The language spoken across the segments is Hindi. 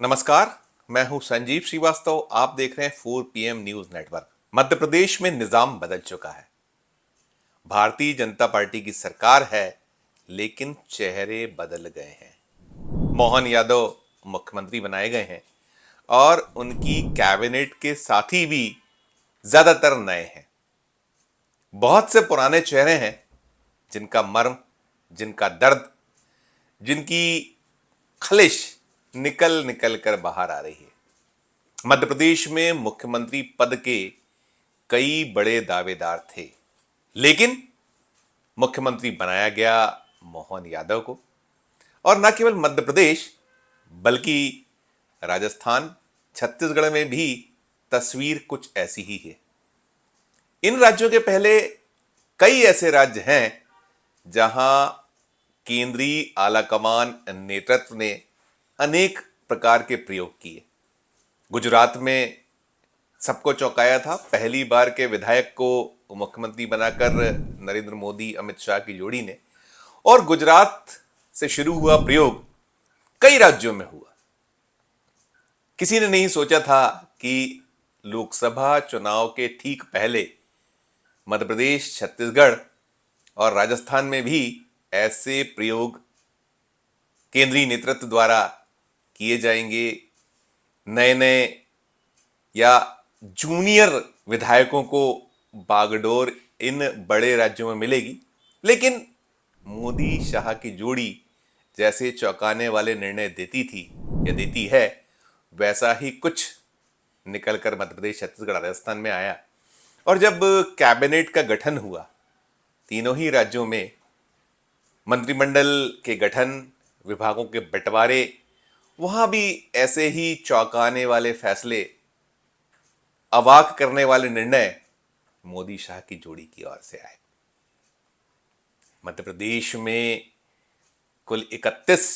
नमस्कार। मैं हूं संजीव श्रीवास्तव। आप देख रहे हैं 4 PM news network. Madhya Pradesh में निजाम बदल चुका है। भारतीय जनता पार्टी की सरकार है, लेकिन चेहरे बदल गए हैं। मोहन यादव मुख्यमंत्री बनाए गए हैं और उनकी कैबिनेट के साथी भी ज्यादातर नए हैं। बहुत से पुराने चेहरे हैं जिनका मर्म, जिनका दर्द, जिनकी खलिश निकल निकल कर बाहर आ रही है। मध्य प्रदेश में मुख्यमंत्री पद के कई बड़े दावेदार थे, लेकिन मुख्यमंत्री बनाया गया मोहन यादव को। और न केवल मध्य प्रदेश, बल्कि राजस्थान, छत्तीसगढ़ में भी तस्वीर कुछ ऐसी ही है। इन राज्यों के पहले कई ऐसे राज्य हैं जहां केंद्रीय आलाकमान नेतृत्व ने अनेक प्रकार के प्रयोग किए। गुजरात में सबको चौंकाया था, पहली बार के विधायक को मुख्यमंत्री बनाकर नरेंद्र मोदी अमित शाह की जोड़ी ने। और गुजरात से शुरू हुआ प्रयोग कई राज्यों में हुआ। किसी ने नहीं सोचा था कि लोकसभा चुनाव के ठीक पहले मध्य प्रदेश, छत्तीसगढ़ और राजस्थान में भी ऐसे प्रयोग केंद्रीय नेतृत्व द्वारा किए जाएंगे। नए नए या जूनियर विधायकों को बागडोर इन बड़े राज्यों में मिलेगी। लेकिन मोदी शाह की जोड़ी जैसे चौंकाने वाले निर्णय देती थी या देती है, वैसा ही कुछ निकलकर मध्य प्रदेश, छत्तीसगढ़, राजस्थान में आया। और जब कैबिनेट का गठन हुआ, तीनों ही राज्यों में मंत्रिमंडल के गठन, विभागों के बंटवारे, वहां भी ऐसे ही चौंकाने वाले फैसले, अवाक करने वाले निर्णय मोदी शाह की जोड़ी की ओर से आए। मध्य प्रदेश में कुल 31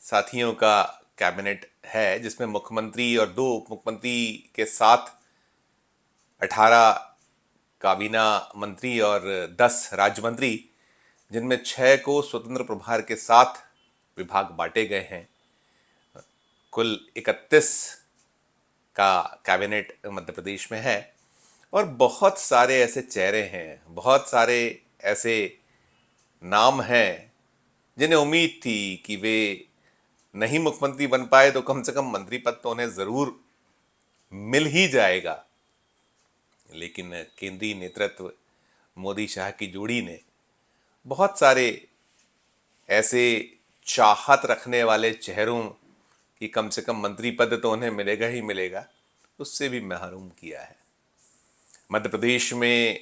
साथियों का कैबिनेट है, जिसमें मुख्यमंत्री और 2 उप मुख्यमंत्री के साथ 18 काबीना मंत्री और 10 राज्य मंत्री, जिनमें 6 को स्वतंत्र प्रभार के साथ विभाग बांटे गए हैं। कुल 31 का कैबिनेट मध्य प्रदेश में है। और बहुत सारे ऐसे चेहरे हैं, बहुत सारे ऐसे नाम हैं जिन्हें उम्मीद थी कि वे नहीं मुख्यमंत्री बन पाए तो कम से कम मंत्री पद तो उन्हें जरूर मिल ही जाएगा। लेकिन केंद्रीय नेतृत्व, मोदी शाह की जोड़ी ने बहुत सारे ऐसे चाहत रखने वाले चेहरों कि कम से कम मंत्री पद तो उन्हें मिलेगा ही मिलेगा, उससे भी महरूम किया है। मध्य प्रदेश में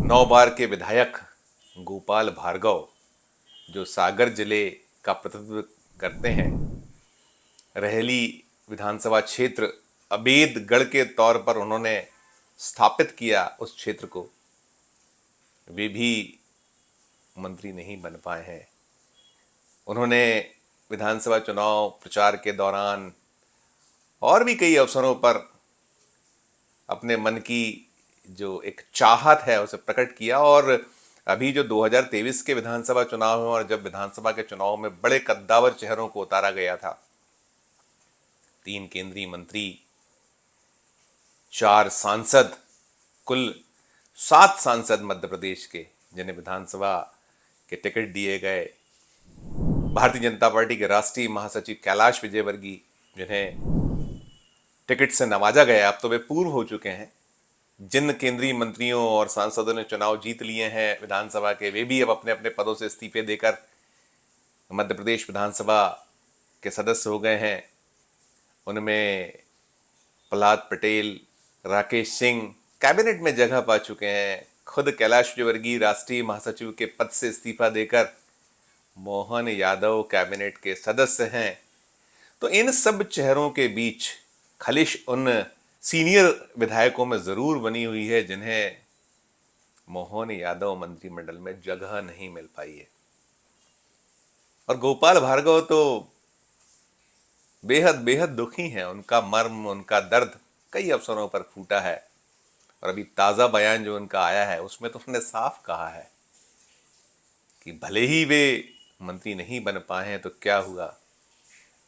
9 बार के विधायक गोपाल भार्गव, जो सागर जिले का प्रतिनिधित्व करते हैं, रहेली विधानसभा क्षेत्र अबेदगढ़ के तौर पर उन्होंने स्थापित किया उस क्षेत्र को, वे भी मंत्री नहीं बन पाए हैं। उन्होंने विधानसभा चुनाव प्रचार के दौरान और भी कई अवसरों पर अपने मन की जो एक चाहत है उसे प्रकट किया। और अभी जो 2023 के विधानसभा चुनाव हुए और जब विधानसभा के चुनाव में बड़े कद्दावर चेहरों को उतारा गया था, 3 केंद्रीय मंत्री, 4 सांसद, कुल 7 सांसद मध्य प्रदेश के, जिन्हें विधानसभा के टिकट दिए गए। भारतीय जनता पार्टी के राष्ट्रीय महासचिव कैलाश विजयवर्गीय, जिन्हें टिकट से नवाजा गया, अब तो वे पूर्व हो चुके हैं। जिन केंद्रीय मंत्रियों और सांसदों ने चुनाव जीत लिए हैं विधानसभा के, वे भी अब अपने अपने पदों से इस्तीफे देकर मध्य प्रदेश विधानसभा के सदस्य हो गए हैं। उनमें प्रहलाद पटेल, राकेश सिंह कैबिनेट में जगह पा चुके हैं। खुद कैलाश विजयवर्गीय राष्ट्रीय महासचिव के पद से इस्तीफा देकर मोहन यादव कैबिनेट के सदस्य हैं। तो इन सब चेहरों के बीच खलिश उन सीनियर विधायकों में जरूर बनी हुई है जिन्हें मोहन यादव मंत्रिमंडल में जगह नहीं मिल पाई है। और गोपाल भार्गव तो बेहद बेहद दुखी हैं। उनका मर्म, उनका दर्द कई अवसरों पर फूटा है। और अभी ताजा बयान जो उनका आया है, उसमें तो उन्होंने साफ कहा है कि भले ही वे मंत्री नहीं बन पाए हैं तो क्या हुआ,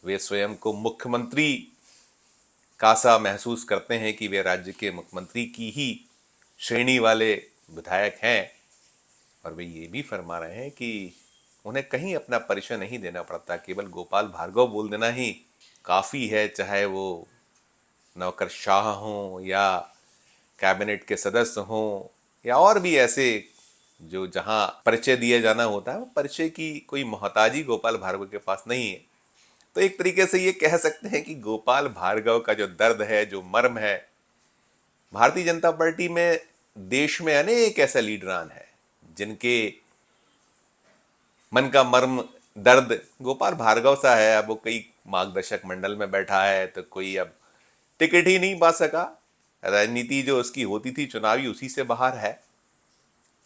वे स्वयं को मुख्यमंत्री का सा महसूस करते हैं कि वे राज्य के मुख्यमंत्री की ही श्रेणी वाले विधायक हैं, और वे ये भी फरमा रहे हैं कि उन्हें कहीं अपना परिचय नहीं देना पड़ता, केवल गोपाल भार्गव बोल देना ही काफ़ी है, चाहे वो नौकरशाह हों या कैबिनेट के सदस्य हों या और भी ऐसे जो जहां परिचय दिया जाना होता है, वो परिचय की कोई मोहताजी गोपाल भार्गव के पास नहीं है। तो एक तरीके से ये कह सकते हैं कि गोपाल भार्गव का जो दर्द है, जो मर्म है, भारतीय जनता पार्टी में देश में अनेक ऐसे लीडरान हैं जिनके मन का मर्म दर्द गोपाल भार्गव सा है। अब वो कई मार्गदर्शक मंडल में बैठा है, तो कोई अब टिकट ही नहीं पा सका, राजनीति जो उसकी होती थी चुनावी उसी से बाहर है।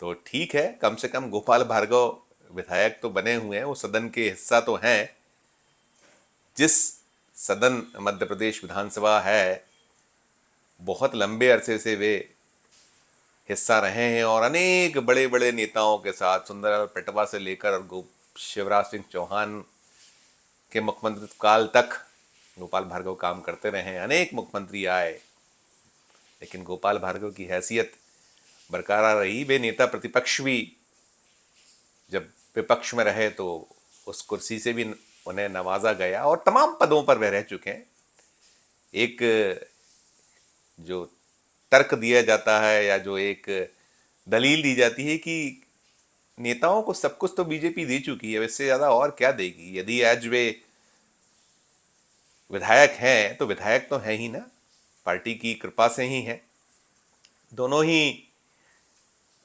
तो ठीक है, कम से कम गोपाल भार्गव विधायक तो बने हुए हैं, वो सदन के हिस्सा तो हैं। जिस सदन मध्य प्रदेश विधानसभा है, बहुत लंबे अरसे से वे हिस्सा रहे हैं और अनेक बड़े बड़े नेताओं के साथ, सुंदरलाल पटवा से लेकर शिवराज सिंह चौहान के मुख्यमंत्री काल तक गोपाल भार्गव काम करते रहे हैं। अनेक मुख्यमंत्री आए, लेकिन गोपाल भार्गव की हैसियत बरकरार रही। वे नेता प्रतिपक्ष भी जब विपक्ष में रहे तो उस कुर्सी से भी उन्हें नवाजा गया और तमाम पदों पर वह रह चुके हैं। एक जो तर्क दिया जाता है या जो एक दलील दी जाती है कि नेताओं को सब कुछ तो बीजेपी दे चुकी है, इससे ज़्यादा और क्या देगी। यदि आज वे विधायक हैं तो विधायक तो हैं ही ना, पार्टी की कृपा से ही हैं। दोनों ही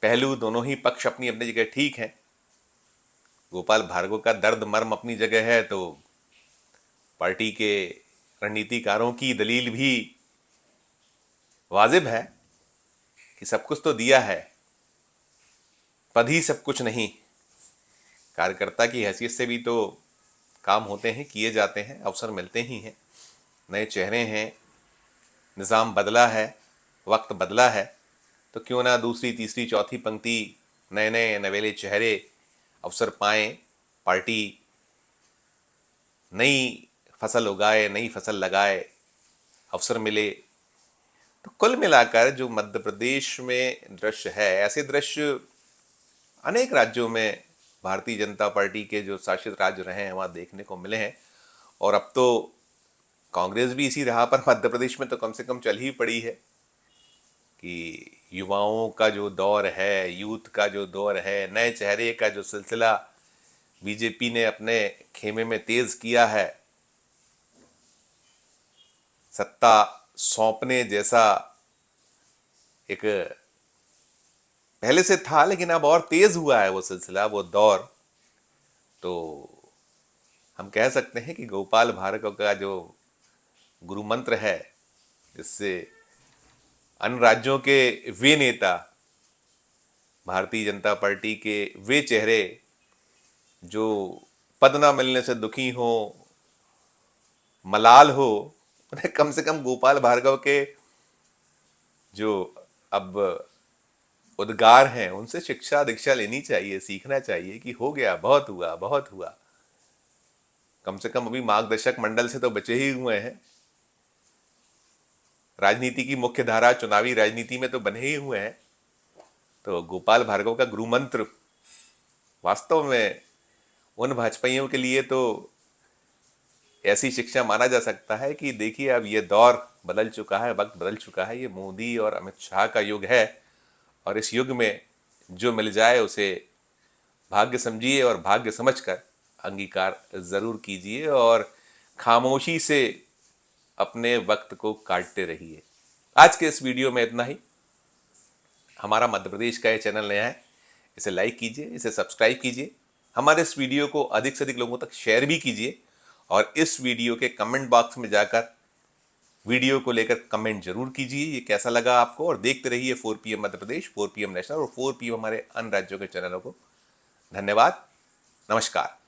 पहलू, दोनों ही पक्ष अपनी अपनी जगह ठीक हैं। गोपाल भार्गव का दर्द मर्म अपनी जगह है, तो पार्टी के रणनीतिकारों की दलील भी वाजिब है कि सब कुछ तो दिया है, पद ही सब कुछ नहीं। कार्यकर्ता की हैसियत से भी तो काम होते हैं, किए जाते हैं, अवसर मिलते ही हैं। नए चेहरे हैं, निज़ाम बदला है, वक्त बदला है, तो क्यों ना दूसरी तीसरी चौथी पंक्ति नए नए नवेले चेहरे अवसर पाएं, पार्टी नई फसल उगाए, नई फसल लगाए, अवसर मिले। तो कुल मिलाकर जो मध्य प्रदेश में दृश्य है, ऐसे दृश्य अनेक राज्यों में भारतीय जनता पार्टी के जो शासित राज्य रहे हैं वहाँ देखने को मिले हैं। और अब तो कांग्रेस भी इसी राह पर मध्य प्रदेश में तो कम से कम चल ही पड़ी है कि युवाओं का जो दौर है, यूथ का जो दौर है, नए चेहरे का जो सिलसिला बीजेपी ने अपने खेमे में तेज किया है, सत्ता सौंपने जैसा एक पहले से था, लेकिन अब और तेज हुआ है वो सिलसिला, वो दौर। तो हम कह सकते हैं कि गोपाल भार्गव का जो गुरु मंत्र है, जिससे अन्य राज्यों के वे नेता, भारतीय जनता पार्टी के वे चेहरे जो पद ना मिलने से दुखी हो, मलाल हो, उन्हें कम से कम गोपाल भार्गव के जो अब उद्गार हैं उनसे शिक्षा दीक्षा लेनी चाहिए, सीखना चाहिए कि हो गया, बहुत हुआ, बहुत हुआ। कम से कम अभी मार्गदर्शक मंडल से तो बचे ही हुए हैं, राजनीति की मुख्य धारा चुनावी राजनीति में तो बने ही हुए हैं। तो गोपाल भार्गव का गुरु मंत्र वास्तव में उन भाजपाइयों के लिए तो ऐसी शिक्षा माना जा सकता है कि देखिए, अब ये दौर बदल चुका है, वक्त बदल चुका है, ये मोदी और अमित शाह का युग है, और इस युग में जो मिल जाए उसे भाग्य समझिए और भाग्य समझकर अंगीकार ज़रूर कीजिए और खामोशी से अपने वक्त को काटते रहिए। आज के इस वीडियो में इतना ही। हमारा मध्य प्रदेश का ये चैनल नया है, इसे लाइक कीजिए, इसे सब्सक्राइब कीजिए, हमारे इस वीडियो को अधिक से अधिक लोगों तक शेयर भी कीजिए, और इस वीडियो के कमेंट बॉक्स में जाकर वीडियो को लेकर कमेंट जरूर कीजिए, ये कैसा लगा आपको। और देखते रहिए 4 PM Madhya Pradesh, 4 PM national और 4 PM हमारे अन्य राज्यों के चैनलों को। धन्यवाद, नमस्कार।